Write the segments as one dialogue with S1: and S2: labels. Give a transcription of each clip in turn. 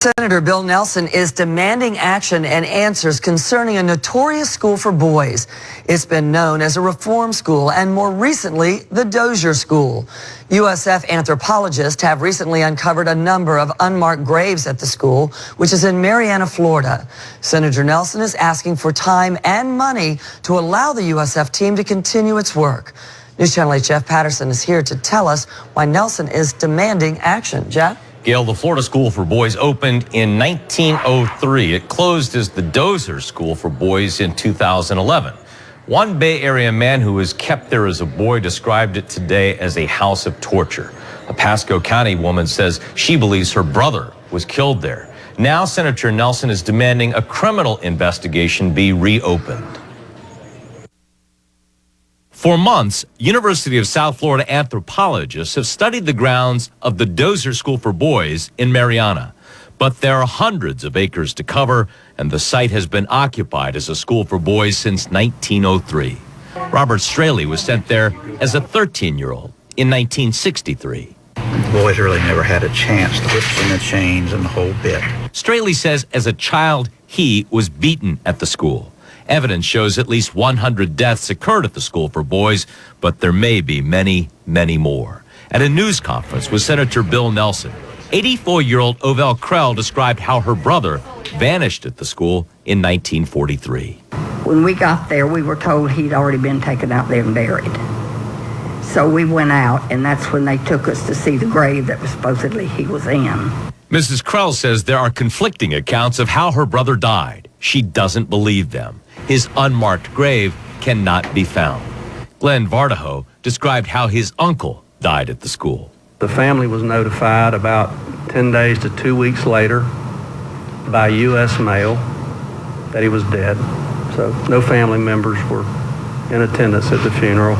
S1: Senator Bill Nelson is demanding action and answers concerning a notorious school for boys. It's been known as a reform school and more recently, the Dozier School. USF anthropologists have recently uncovered a number of unmarked graves at the school, which is in Marianna, Florida. Senator Nelson is asking for time and money to allow the USF team to continue its work. News Channel 8 Jeff Patterson is here to tell us why Nelson is demanding action. Jeff?
S2: Gail, the Florida School for Boys opened in 1903. It closed as the Dozier School for Boys in 2011. One Bay Area man who was kept there as a boy described it today as a house of torture. A Pasco County woman says she believes her brother was killed there. Now Senator Nelson is demanding a criminal investigation be reopened. For months, University of South Florida anthropologists have studied the grounds of the Dozier School for Boys in Marianna. But there are hundreds of acres to cover, and the site has been occupied as a school for boys since 1903. Robert Straley was sent there as a 13-year-old in 1963.
S3: Boys really never had a chance, the whips and the chains and the whole bit.
S2: Straley says as a child, he was beaten at the school. Evidence shows at least 100 deaths occurred at the school for boys, but there may be many, many more. At a news conference with Senator Bill Nelson, 84-year-old Ovell Krell described how her brother vanished at the school in 1943.
S4: When we got there, we were told he'd already been taken out there and buried. So we went out, and that's when they took us to see the grave that was supposedly he was in.
S2: Mrs. Krell says there are conflicting accounts of how her brother died. She doesn't believe them. His unmarked grave cannot be found. Glenn Vardaho described how his uncle died at the school.
S5: The family was notified about 10 days to 2 weeks later by U.S. mail that he was dead. So no family members were in attendance at the funeral.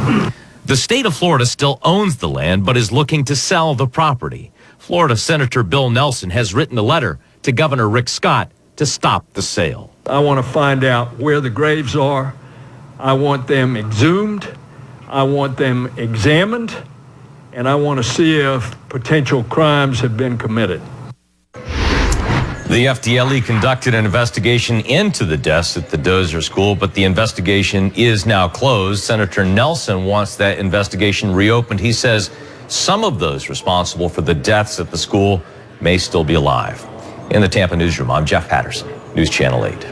S2: The state of Florida still owns the land but is looking to sell the property. Florida Senator Bill Nelson has written a letter to Governor Rick Scott to stop the sale.
S6: I want to find out where the graves are. I want them exhumed. I want them examined. And I want to see if potential crimes have been committed.
S2: The FDLE conducted an investigation into the deaths at the Dozier School, but the investigation is now closed. Senator Nelson wants that investigation reopened. He says some of those responsible for the deaths at the school may still be alive. In the Tampa newsroom, I'm Jeff Patterson, News Channel 8.